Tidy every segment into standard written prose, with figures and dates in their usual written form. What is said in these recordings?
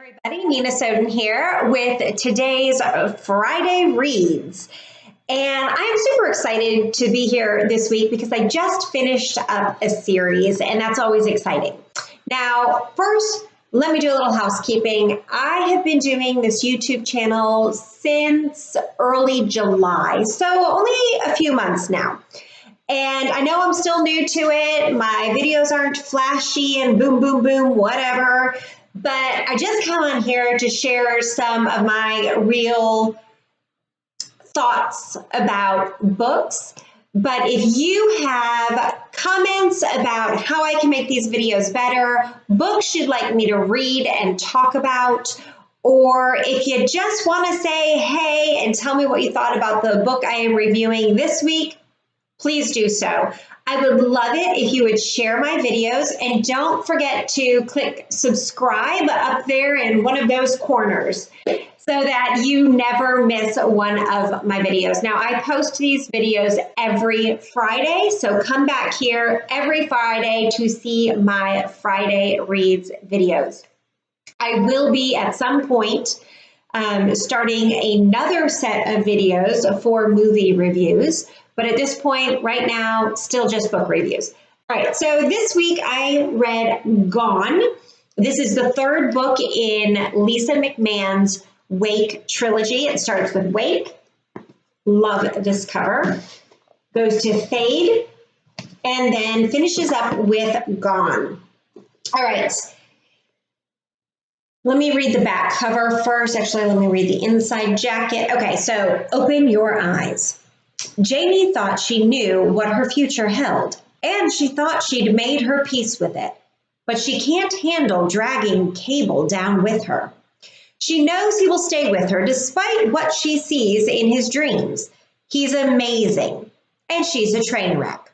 Everybody, Nina Soden here with today's Friday Reads. And I'm super excited to be here this week because I just finished up a series, and that's always exciting. Now, first, let me do a little housekeeping. I have been doing this YouTube channel since early July, so only a few months now. And I know I'm still new to it. My videos aren't flashy and boom, boom, boom, whatever. But I just come on here to share some of my real thoughts about books. But if you have comments about how I can make these videos better, books you'd like me to read and talk about, or if you just want to say hey and tell me what you thought about the book I am reviewing this week, please do so. I would love it if you would share my videos, and don't forget to click subscribe up there in one of those corners so that you never miss one of my videos. Now, I post these videos every Friday, so come back here every Friday to see my Friday Reads videos. I will be at some point starting another set of videos for movie reviews. But at this point, right now, still just book reviews. All right, so this week I read Gone. This is the third book in Lisa McMann's Wake trilogy. It starts with Wake. Love this cover. Goes to Fade, and then finishes up with Gone. All right. Let me read the back cover first. Actually, let me read the inside jacket. Okay, so open your eyes. Jamie thought she knew what her future held, and she thought she'd made her peace with it. But she can't handle dragging Cable down with her. She knows he will stay with her despite what she sees in his dreams. He's amazing, and she's a train wreck.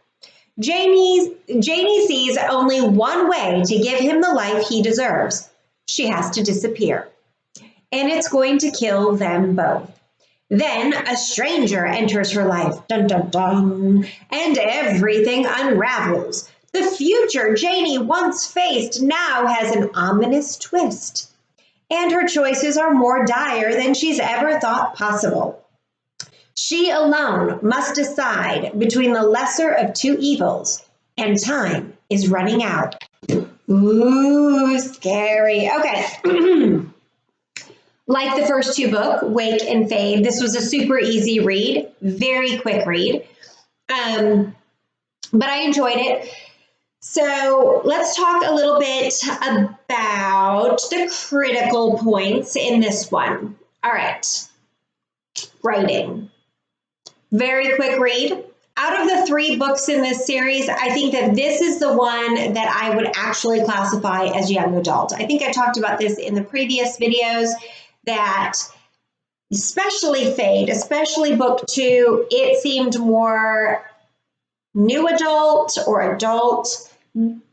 Janie sees only one way to give him the life he deserves. She has to disappear, and it's going to kill them both. Then a stranger enters her life, dun dun dun, and everything unravels. The future Janie once faced now has an ominous twist, and her choices are more dire than she's ever thought possible. She alone must decide between the lesser of two evils, and time is running out. Ooh, scary. Okay. Like the first two books, Wake and Fade, this was a super easy read, very quick read, but I enjoyed it. So let's talk a little bit about the critical points in this one. All right, writing. Very quick read. Out of the three books in this series, I think that this is the one that I would actually classify as young adult. I think I talked about this in the previous videos, that especially Fade, especially book 2, it seemed more new adult or adult,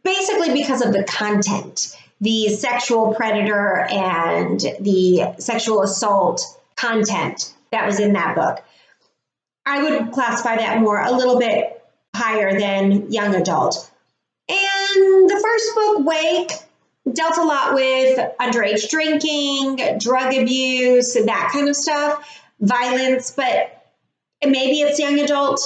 basically because of the content, the sexual predator and the sexual assault content that was in that book. I would classify that more a little bit higher than young adult. And the first book, Wake, dealt a lot with underage drinking, drug abuse, that kind of stuff, violence, but maybe it's young adult.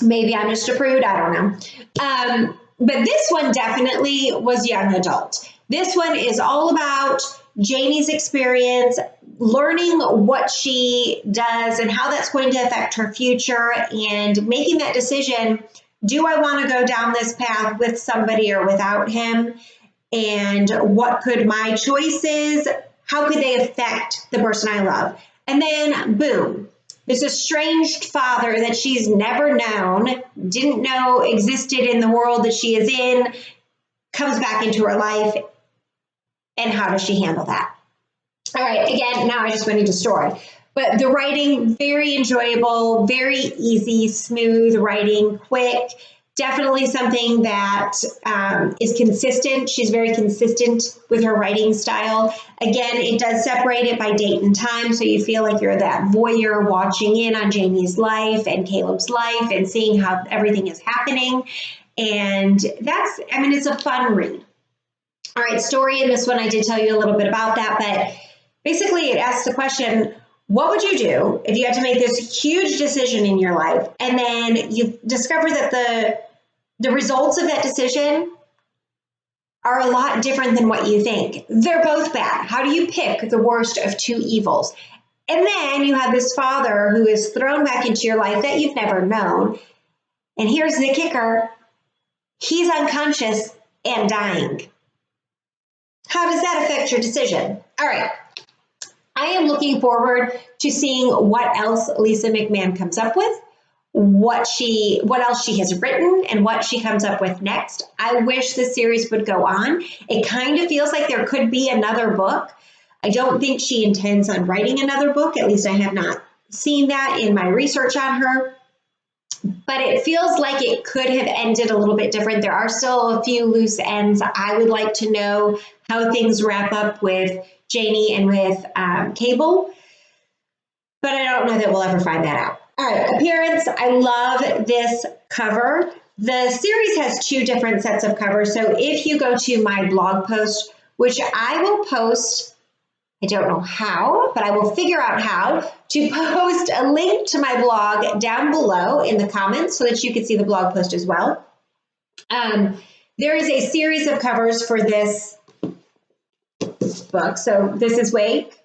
Maybe I'm just a prude, I don't know. But this one definitely was young adult. This one is all about Janie's experience, learning what she does and how that's going to affect her future, and making that decision, do I want to go down this path with somebody or without him? And what could my choices, how could they affect the person I love? And then boom, this estranged father that she's never known, didn't know existed in the world that she is in, comes back into her life. And how does she handle that? All right, again, now I just went into story. But the writing, very enjoyable, very easy, smooth writing, quick. Definitely something that is consistent. She's very consistent with her writing style. Again, it does separate it by date and time, so you feel like you're that voyeur watching in on Jamie's life and Caleb's life and seeing how everything is happening. And that's, I mean, it's a fun read. All right, story in this one, I did tell you a little bit about that, but basically it asks the question, what would you do if you had to make this huge decision in your life and then you discover that the results of that decision are a lot different than what you think? They're both bad. How do you pick the worst of two evils? And then you have this father who is thrown back into your life that you've never known. And here's the kicker. He's unconscious and dying. How does that affect your decision? All right. I am looking forward to seeing what else Lisa McMann comes up with, what else she has written, and what she comes up with next. I wish this series would go on. It kind of feels like there could be another book. I don't think she intends on writing another book. At least I have not seen that in my research on her. But it feels like it could have ended a little bit different. There are still a few loose ends. I would like to know how things wrap up with Janie and with Cable, but I don't know that we'll ever find that out. All right, appearance. I love this cover. The series has two different sets of covers. So if you go to my blog post, which I will post, I don't know how, but I will figure out how to post a link to my blog down below in the comments so that you can see the blog post as well. There is a series of covers for this book. So this is Wake.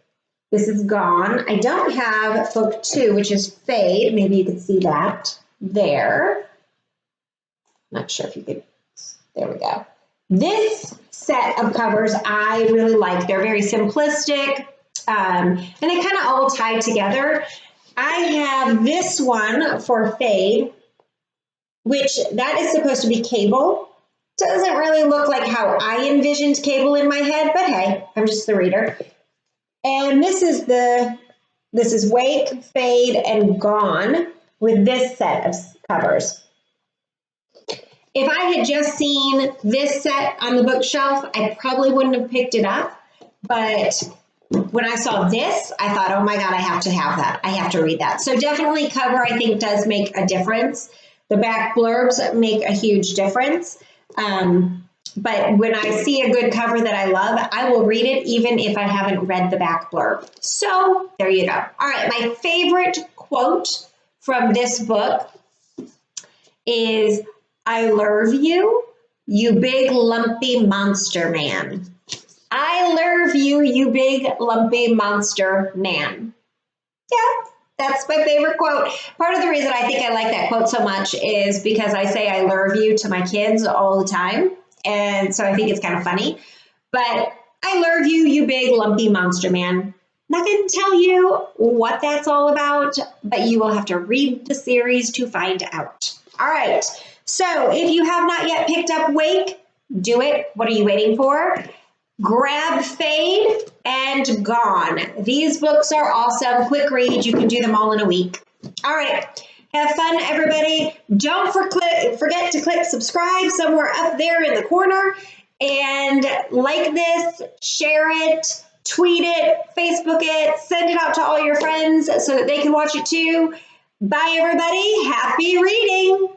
This is Gone. I don't have book 2, which is Fade. Maybe you could see that there. Not sure if you could. There we go. This set of covers I really like. They're very simplistic, and they kind of all tie together. I have this one for Fade, which that is supposed to be Cable. Doesn't really look like how I envisioned Cable in my head, but hey, I'm just the reader. And this is Wake, Fade, and Gone with this set of covers. If I had just seen this set on the bookshelf, I probably wouldn't have picked it up. But when I saw this, I thought, oh my God, I have to have that. I have to read that. So definitely cover, I think, does make a difference. The back blurbs make a huge difference. But when I see a good cover that I love, I will read it even if I haven't read the back blurb. So there you go. All right, my favorite quote from this book is, I love you, you big lumpy monster man. I love you, you big lumpy monster man. Yeah, that's my favorite quote. Part of the reason I think I like that quote so much is because I say I love you to my kids all the time. And so I think it's kind of funny. But I love you, you big lumpy monster man. Not going to tell you what that's all about, but you will have to read the series to find out. All right. So if you have not yet picked up Wake, do it. What are you waiting for? Grab Fade and Gone. These books are awesome. Quick read. You can do them all in a week. All right. Have fun, everybody. Don't forget to click subscribe somewhere up there in the corner. And like this, share it, tweet it, Facebook it, send it out to all your friends so that they can watch it too. Bye, everybody. Happy reading.